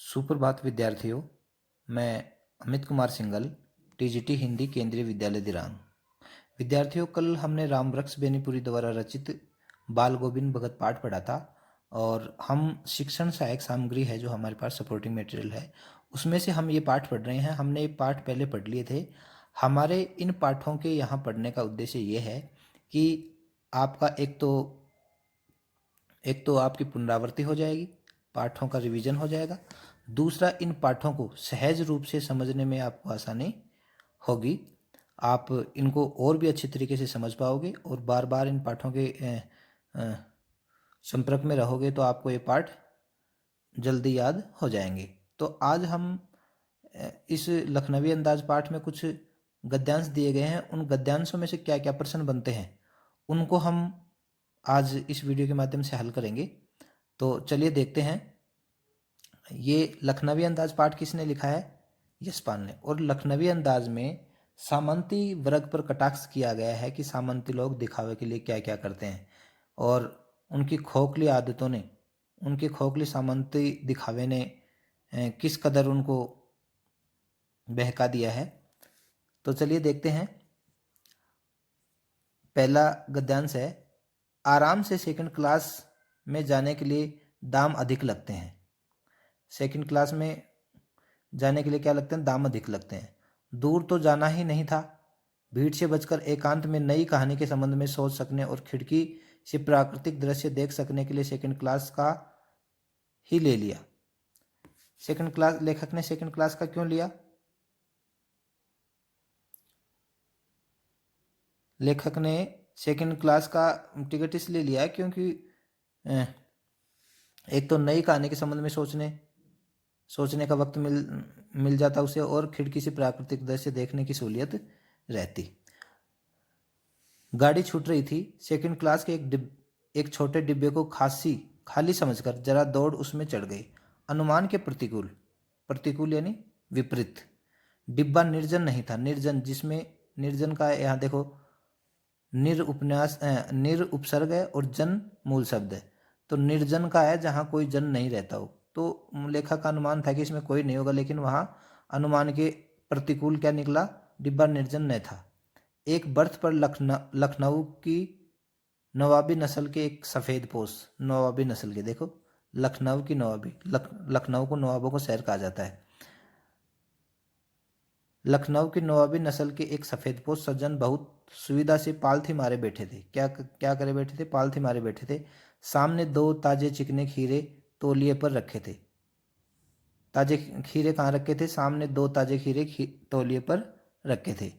सुप्रभात विद्यार्थियों। मैं अमित कुमार सिंघल, टीजीटी हिंदी, केंद्रीय विद्यालय दिरांग। विद्यार्थियों, कल हमने राम वृक्ष बेनीपुरी द्वारा रचित बाल गोविंद भगत पाठ पढ़ा था और हम शिक्षण सहायक सामग्री है जो हमारे पास सपोर्टिंग मटेरियल है उसमें से हम ये पाठ पढ़ रहे हैं। हमने ये पाठ पहले पढ़ लिए थे। हमारे इन पाठों के यहाँ पढ़ने का उद्देश्य ये है कि आपका एक तो आपकी पुनरावृत्ति हो जाएगी, पाठों का रिवीजन हो जाएगा। दूसरा, इन पाठों को सहज रूप से समझने में आपको आसानी होगी। आप इनको और भी अच्छी तरीके से समझ पाओगे और बार बार इन पाठों के संपर्क में रहोगे तो आपको ये पाठ जल्दी याद हो जाएंगे। तो आज हम इस लखनवी अंदाज पाठ में कुछ गद्यांश दिए गए हैं। उन गद्यांशों में से क्या क्या प्रश्न बनते हैं उनको हम आज इस वीडियो के माध्यम से हल करेंगे। तो चलिए देखते हैं। ये लखनवी अंदाज पाठ किसने लिखा है? यशपाल ने। और लखनवी अंदाज में सामंती वर्ग पर कटाक्ष किया गया है कि सामंती लोग दिखावे के लिए क्या क्या करते हैं और उनकी खोखली आदतों ने, उनके खोखली सामंती दिखावे ने किस कदर उनको बहका दिया है। तो चलिए देखते हैं। पहला गद्यांश है, आराम से सेकंड क्लास में जाने के लिए दाम अधिक लगते हैं। सेकंड क्लास में जाने के लिए क्या लगते हैं? दाम अधिक लगते हैं। दूर तो जाना ही नहीं था, भीड़ से बचकर एकांत में नई कहानी के संबंध में सोच सकने और खिड़की से प्राकृतिक दृश्य देख सकने के लिए सेकंड क्लास का ही ले लिया। सेकंड क्लास, लेखक ने सेकंड क्लास का क्यों लिया? लेखक ने सेकंड क्लास का टिकट इसलिए लिया क्योंकि एक तो नई कहानी के संबंध में सोचने का वक्त मिल जाता उसे और खिड़की से प्राकृतिक दृश्य देखने की सहूलियत रहती। गाड़ी छूट रही थी। सेकंड क्लास के एक छोटे डिब्बे को खाली समझकर जरा दौड़ उसमें चढ़ गई। अनुमान के प्रतिकूल यानी विपरीत। डिब्बा निर्जन नहीं था। निर्जन, जिसमें निर्जन का यहाँ देखो निर उपसर्ग है और जन मूल शब्द है। तो निर्जन का है जहाँ कोई जन नहीं रहता हो। तो लेखक का अनुमान था कि इसमें कोई नहीं होगा, लेकिन वहाँ अनुमान के प्रतिकूल क्या निकला? डिब्बा निर्जन न था। एक बर्थ पर लखनऊ की नवाबी नस्ल के एक सफ़ेद पोश, नवाबी नस्ल के, देखो लखनऊ की नवाबी, लखनऊ को नवाबों को शहर कहा जाता है। लखनऊ की नवाबी नस्ल के एक सफ़ेदपोश सज्जन बहुत सुविधा से पालथी मारे बैठे थे। क्या करे बैठे थे? पालथी मारे बैठे थे। सामने दो ताजे चिकने खीरे तौलिए पर रखे थे। ताजे खीरे कहाँ रखे थे? सामने दो ताजे खीरे तौलिए पर रखे थे।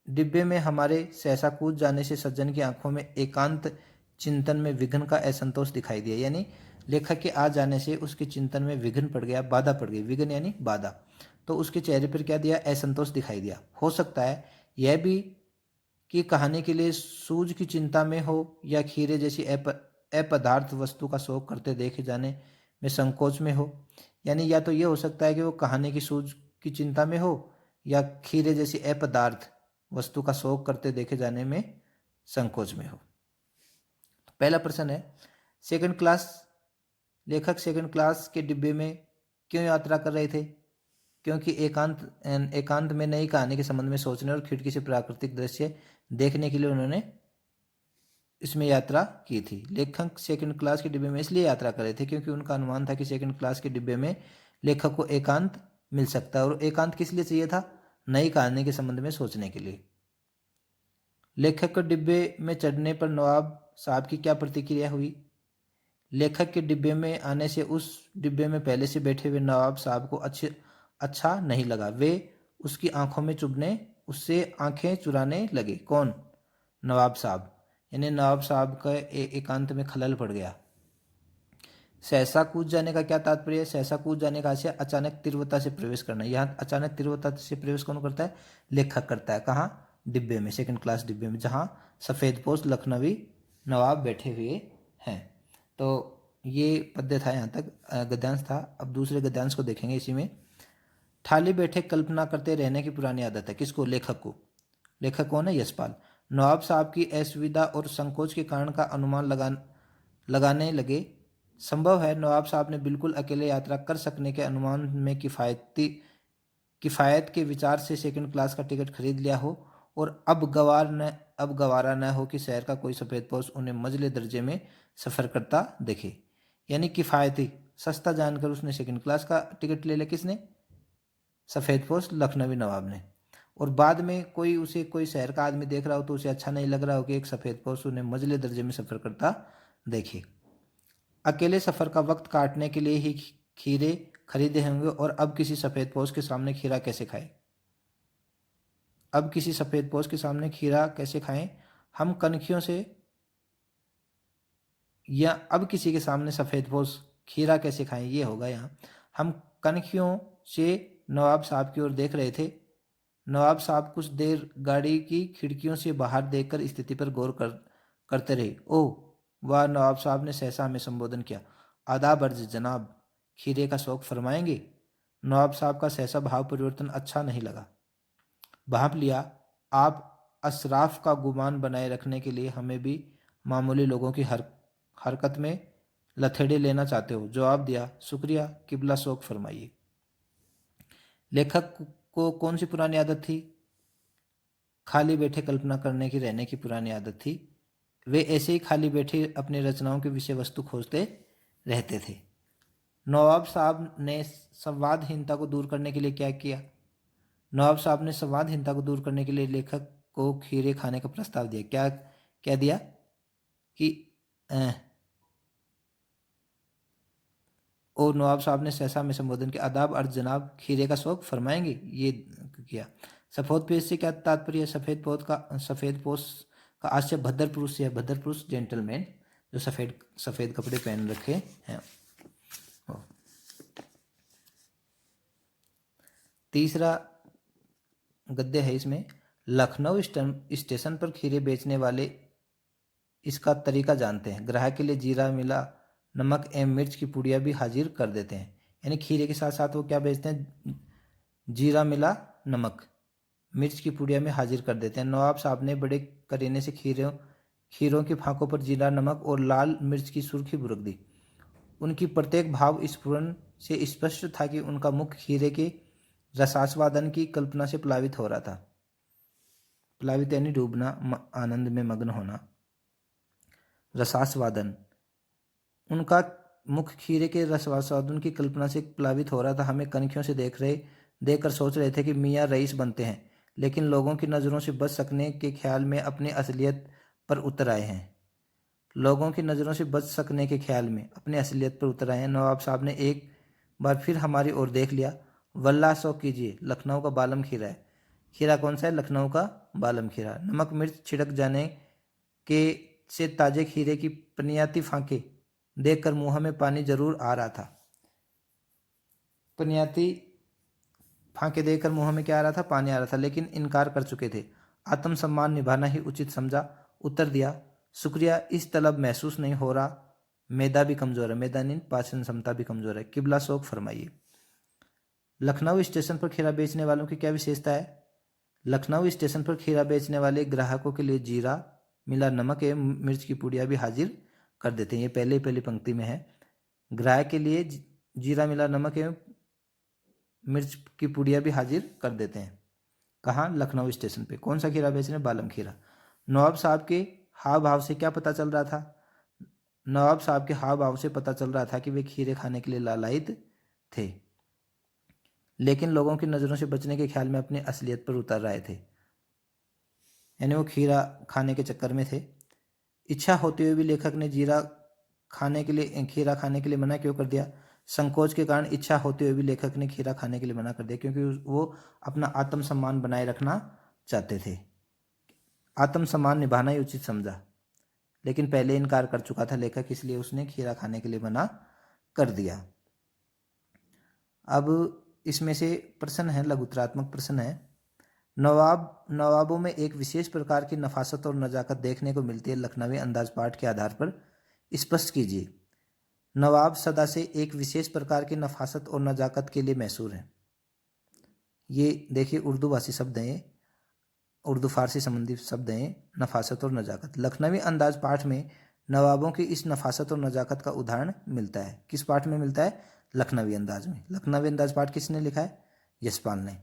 डिब्बे में हमारे सहसा कूद जाने से सज्जन की आंखों में एकांत चिंतन में विघ्न का असंतोष दिखाई दिया। यानी लेखक के आ जाने से उसके चिंतन में विघ्न पड़ गया, बाधा पड़ गई। विघ्न यानी बाधा। तो उसके चेहरे पर क्या दिया? असंतोष दिखाई दिया। हो सकता है यह भी कि कहानी के लिए सूझ की चिंता में हो या खीरे जैसी अपदार्थ वस्तु का शौक करते देखे जाने में संकोच में हो। यानी या तो ये हो सकता है कि वो कहानी की सूझ की चिंता में हो या खीरे जैसी अपदार्थ वस्तु का शौक करते देखे जाने में संकोच में हो। पहला प्रश्न है, सेकंड क्लास, लेखक सेकंड क्लास के डिब्बे में क्यों यात्रा कर रहे थे? क्योंकि एकांत में नई कहानी के संबंध में सोचने और खिड़की से प्राकृतिक दृश्य देखने के लिए उन्होंने इसमें यात्रा की थी। लेखक सेकंड क्लास के डिब्बे में इसलिए यात्रा कर रहे थे क्योंकि उनका अनुमान था कि सेकंड क्लास के डिब्बे में लेखक को एकांत मिल सकता है। और एकांत किस लिए चाहिए था? नई कहानी के संबंध में सोचने के लिए। लेखक को डिब्बे में चढ़ने पर नवाब साहब की क्या प्रतिक्रिया हुई? लेखक के डिब्बे में आने से उस डिब्बे में पहले से बैठे हुए नवाब साहब को अच्छा नहीं लगा। वे उसकी आंखों में चुभने, उससे आंखें चुराने लगे। कौन? नवाब साहब। यानी नवाब साहब का एकांत में खलल पड़ गया। सहसा कूद जाने का क्या तात्पर्य है? सहसा कूद जाने का आशय अचानक तीव्रता से प्रवेश करना। यहाँ अचानक तीव्रता से प्रवेश कौन करता है? लेखक करता है। कहाँ? डिब्बे में, सेकंड क्लास डिब्बे में, जहाँ सफ़ेदपोश लखनवी नवाब बैठे हुए हैं। तो ये पद्य था, यहाँ तक गद्यांश था। अब दूसरे गद्यांश को देखेंगे। इसी में, ठाली बैठे कल्पना करते रहने की पुरानी आदत है। किसको? लेखक को। लेखक कौन है? यशपाल। नवाब साहब की असुविधा और संकोच के कारण का अनुमान लगाने लगे संभव है नवाब साहब ने बिल्कुल अकेले यात्रा कर सकने के अनुमान में किफ़ायत के विचार से सेकंड क्लास का टिकट खरीद लिया हो और अब गवारा न हो कि शहर का कोई सफ़ेदपोश उन्हें मंझले दर्जे में सफ़र करता देखे। यानी किफ़ायती सस्ता जानकर उसने सेकंड क्लास का टिकट ले लिया, किसने? सफ़ेदपोश लखनवी नवाब ने। और बाद में कोई शहर का आदमी देख रहा हो तो उसे अच्छा नहीं लग रहा हो कि एक सफ़ेदपोश उन्हें मंझले दर्जे में सफ़र करता देखे। अकेले सफ़र का वक्त काटने के लिए ही खीरे खरीदे होंगे और अब किसी सफ़ेदपोश के सामने खीरा कैसे खाए? अब किसी सफ़ेदपोश के सामने खीरा कैसे खाएं? हम कनखियों से, या अब किसी के सामने सफ़ेदपोश खीरा कैसे खाएं, ये होगा यहाँ। हम कनखियों से नवाब साहब की ओर देख रहे थे। नवाब साहब कुछ देर गाड़ी की खिड़कियों से बाहर देखकर स्थिति पर करते रहे। ओह वाह! नवाब साहब ने सहसा हमें संबोधन किया। आदाब अर्ज जनाब, खीरे का शौक फरमाएंगे? नवाब साहब का सहसा भाव परिवर्तन अच्छा नहीं लगा। भांप लिया, आप अशराफ का गुमान बनाए रखने के लिए हमें भी मामूली लोगों की हरकत में लथेड़े लेना चाहते हो। जवाब दिया, शुक्रिया किबला, शौक फरमाइए। लेखक को कौन सी पुरानी आदत थी? खाली बैठे कल्पना करने की, रहने की पुरानी आदत थी। वे ऐसे ही खाली बैठे अपनी रचनाओं के विषय वस्तु खोजते रहते थे। नवाब साहब ने संवादहीनता को दूर करने के लिए क्या किया? नवाब साहब ने संवादहीनता को दूर करने के लिए लेखक को खीरे खाने का प्रस्ताव दिया। क्या क्या दिया कि और नवाब साहब ने सहसा में संबोधन किया, आदाब अर्ज जनाब, खीरे का शौक फरमाएंगे? ये किया। सफेद पेश से क्या तात्पर्य है? सफेद पोश का आशय भद्र पुरुष से है। भद्र पुरुष जेंटलमैन जो सफेद सफेद कपड़े पहन रखे हैं। तीसरा गद्य है इसमें, लखनऊ स्टेशन पर खीरे बेचने वाले इसका तरीका जानते हैं। ग्राहक के लिए जीरा मिला नमक एवं मिर्च की पुड़िया भी हाजिर कर देते हैं। यानी खीरे के साथ साथ वो क्या बेचते हैं? जीरा मिला नमक, मिर्च की पुड़िया में हाजिर कर देते हैं। नवाब साहब ने बड़े करीने से खीरों की फांकों पर जीरा नमक और लाल मिर्च की सुर्खी बुरक दी। उनकी प्रत्येक भाव स्फुरन से स्पष्ट था कि उनका मुख खीरे के रसास्वादन की कल्पना से प्लावित हो रहा था। प्लावित यानी डूबना, आनंद में मग्न होना। रसास्वादन, उनका मुख खीरे के रसास्वादन की कल्पना से प्लावित हो रहा था। हमें कनखियों से देखकर सोच रहे थे कि मियाँ रईस बनते हैं, लेकिन लोगों की नज़रों से बच सकने के ख्याल में अपनी असलियत पर उतर आए हैं। लोगों की नज़रों से बच सकने के ख्याल में अपनी असलियत पर उतर आए हैं। नवाब साहब ने एक बार फिर हमारी ओर देख लिया। वल्लाह शौक कीजिए, लखनऊ का बालम खीरा है। खीरा कौन सा है? लखनऊ का बालम खीरा। नमक मिर्च छिड़क जाने के से ताजे खीरे की पनियाती फांके देखकर मुंह में पानी जरूर आ रहा था। पनियाती फांके देखकर मुंह में क्या आ रहा था? पानी आ रहा था, लेकिन इनकार कर चुके थे। आत्मसम्मान निभाना ही उचित समझा, उत्तर दिया, शुक्रिया, इस तलब महसूस नहीं हो रहा। मैदा भी कमज़ोर है। मैदा नहीं, पाचन क्षमता भी कमज़ोर है। किबला शौक फरमाइए। लखनऊ स्टेशन पर खीरा बेचने वालों की क्या विशेषता है? लखनऊ स्टेशन पर खीरा बेचने वाले ग्राहकों के लिए जीरा मिला नमक एवं मिर्च की पुड़िया भी हाजिर कर देते हैं। ये पहली पंक्ति में है। ग्राहक के लिए जीरा मिला नमक एवं मिर्च की पुड़िया भी हाजिर कर देते हैं। कहाँ? लखनऊ स्टेशन पे। कौन सा खीरा बेच रहे हैं? बालम खीरा। नवाब साहब के हाव भाव से क्या पता चल रहा था? नवाब साहब के हाव भाव से पता चल रहा था कि वे खीरे खाने के लिए लालायित थे, लेकिन लोगों की नज़रों से बचने के ख्याल में अपनी असलियत पर उतर रहे थे। यानी वो खीरा खाने के चक्कर में थे। इच्छा होते हुए भी लेखक ने खीरा खाने के लिए मना क्यों कर दिया? संकोच के कारण इच्छा होते हुए भी लेखक ने खीरा खाने के लिए मना कर दिया, क्योंकि वो अपना आत्मसम्मान बनाए रखना चाहते थे। आत्मसम्मान निभाना ही उचित समझा, लेकिन पहले इनकार कर चुका था लेखक, इसलिए उसने खीरा खाने के लिए मना कर दिया। अब इसमें से प्रश्न है, लघुत्तरात्मक प्रश्न है। नवाबों में एक विशेष प्रकार की नफासत और नजाकत देखने को मिलती है। लखनवी अंदाज पाठ के आधार पर स्पष्ट कीजिए। नवाब सदा से एक विशेष प्रकार की नफासत और नजाकत के लिए मशहूर है। ये देखिए उर्दू भाषी शब्द हैं, उर्दू फारसी संबंधी शब्द हैं, नफासत और नजाकत। लखनवी अंदाज पाठ में नवाबों की इस नफासत और नज़ाकत का उदाहरण मिलता है। किस पाठ में मिलता है? लखनवी अंदाज में। लखनवी अंदाज पाठ किसने लिखा है? यशपाल ने।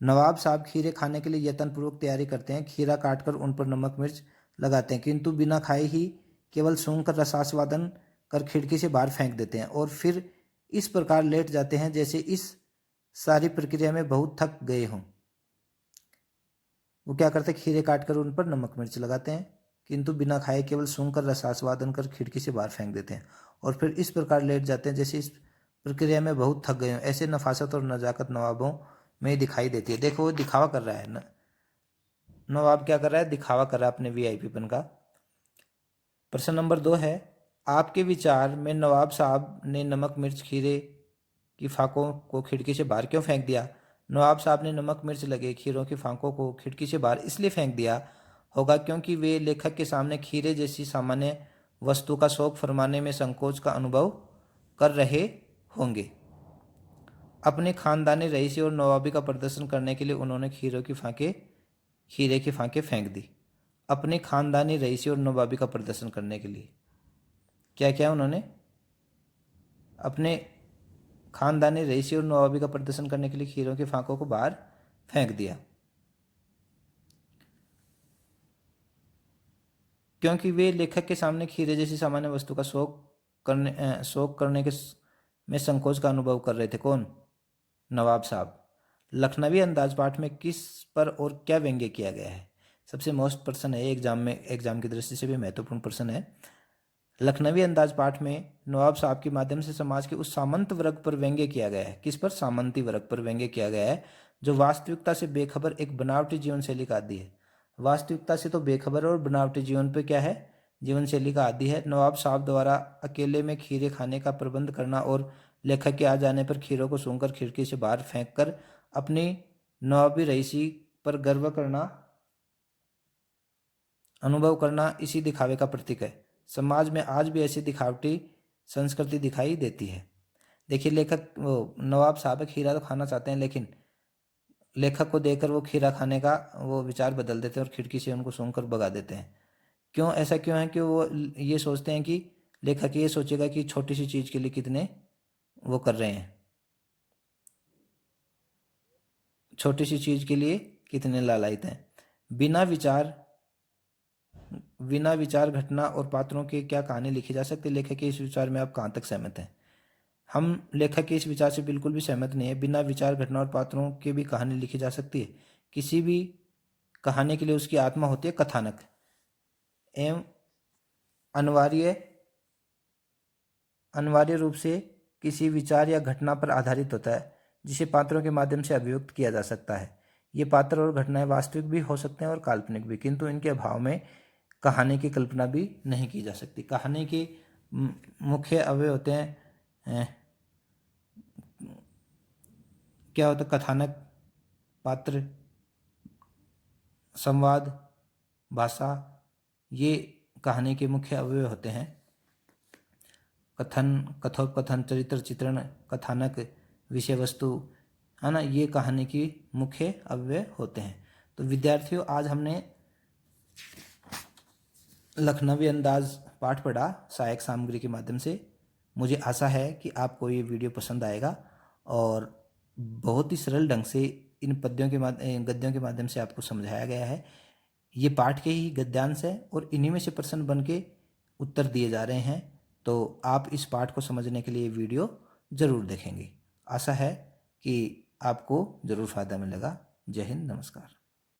नवाब साहब खीरे खाने के लिए यत्नपूर्वक तैयारी करते हैं। खीरा काटकर उन पर नमक मिर्च लगाते हैं, किंतु बिना खाए ही केवल सूंघ कर रसास्वादन कर खिड़की से बाहर फेंक देते हैं और फिर इस प्रकार लेट जाते हैं जैसे इस सारी प्रक्रिया में बहुत थक गए हों। वो क्या करते हैं? खीरे काटकर उन पर नमक मिर्च लगाते हैं, किंतु बिना खाए केवल सूंघ कर रसास्वादन कर खिड़की से बाहर फेंक देते हैं और फिर इस प्रकार लेट जाते हैं जैसे इस प्रक्रिया में बहुत थक गए हों। ऐसे नफासत और नजाकत नवाबों में दिखाई देती है। देखो वो दिखावा कर रहा है ना, नवाब क्या कर रहा है? दिखावा कर रहा है अपने वीआईपीपन का। प्रश्न नंबर 2 है, आपके विचार में नवाब साहब ने नमक मिर्च खीरे की फाकों को खिड़की से बाहर क्यों फेंक दिया? नवाब साहब ने नमक मिर्च लगे खीरों की फाकों को खिड़की से बाहर इसलिए फेंक दिया होगा क्योंकि वे लेखक के सामने खीरे जैसी सामान्य वस्तु का शौक फरमाने में संकोच का अनुभव कर रहे होंगे। अपने खानदानी रईसी और नवाबी का प्रदर्शन करने के लिए उन्होंने खीरे की फांके फेंक दी। अपने खानदानी रईसी और नवाबी का प्रदर्शन करने के लिए क्या क्या उन्होंने? अपने खानदानी रईसी और नवाबी का प्रदर्शन करने के लिए खीरों की फांकों को बाहर फेंक दिया, क्योंकि वे लेखक के सामने खीरे जैसी सामान्य वस्तु का शौक करने के में संकोच का अनुभव कर रहे थे। कौन? नवाब साहब। लखनवी अंदाज पाठ में किस पर और क्या व्यंग्य किया गया है? सबसे मोस्ट प्रश्न है एग्जाम की दृष्टि से भी महत्वपूर्ण प्रश्न है। लखनवी अंदाज पाठ में नवाब साहब के माध्यम से समाज के उस सामंत वर्ग पर व्यंग्य किया गया है। किस पर? सामंती वर्ग पर व्यंग्य किया गया है, जो वास्तविकता से बेखबर एक बनावटी जीवन शैली का आदी है। वास्तविकता से तो बेखबर और बनावटी जीवन पे क्या है? जीवन शैली का आदी है। नवाब साहब द्वारा अकेले में खीरे खाने का प्रबंध करना और लेखक के आ जाने पर खीरों को सूंघकर खिड़की से बाहर फेंक कर अपनी नवाबी रईसी पर गर्व करना, अनुभव करना इसी दिखावे का प्रतीक है। समाज में आज भी ऐसी दिखावटी संस्कृति दिखाई देती है। देखिए नवाब साहब खीरा तो खाना चाहते हैं, लेकिन लेखक को देखकर वो खीरा खाने का वो विचार बदल देते हैं और खिड़की से उनको सूंघकर भगा देते हैं। क्यों? ऐसा क्यों है कि वो ये सोचते हैं कि लेखक ये सोचेगा कि छोटी सी चीज़ के लिए कितने वो कर रहे हैं, छोटी सी चीज़ के लिए कितने लालायित हैं। बिना विचार घटना और पात्रों के क्या कहानी लिखी जा सकती है? लेखक के इस विचार में आप कहाँ तक सहमत हैं? हम लेखक के इस विचार से बिल्कुल भी सहमत नहीं है। बिना विचार घटना और पात्रों के भी कहानी लिखी जा सकती है। किसी भी कहानी के लिए उसकी आत्मा होती है कथानक, एवं अनिवार्य रूप से किसी विचार या घटना पर आधारित होता है जिसे पात्रों के माध्यम से अभिव्यक्त किया जा सकता है। ये पात्र और घटनाएं वास्तविक भी हो सकते हैं और काल्पनिक भी, किंतु इनके अभाव में कहानी की कल्पना भी नहीं की जा सकती। कहानी के मुख्य अवयव होते हैं क्या होता है? कथानक, पात्र, संवाद, भाषा, ये कहानी के मुख्य अवयव होते हैं। कथोपकथन, चरित्र चित्रण, कथानक, विषय वस्तु, है ना, ये कहानी की मुख्य अवयव होते हैं। तो विद्यार्थियों, आज हमने लखनवी अंदाज पाठ पढ़ा सहायक सामग्री के माध्यम से। मुझे आशा है कि आपको ये वीडियो पसंद आएगा और बहुत ही सरल ढंग से इन गद्यों के माध्यम से आपको समझाया गया है। ये पाठ के ही गद्यांश है और इन्हीं में से प्रश्न बन के उत्तर दिए जा रहे हैं। तो आप इस पाठ को समझने के लिए वीडियो ज़रूर देखेंगे। आशा है कि आपको ज़रूर फ़ायदा मिलेगा। जय हिंद, नमस्कार।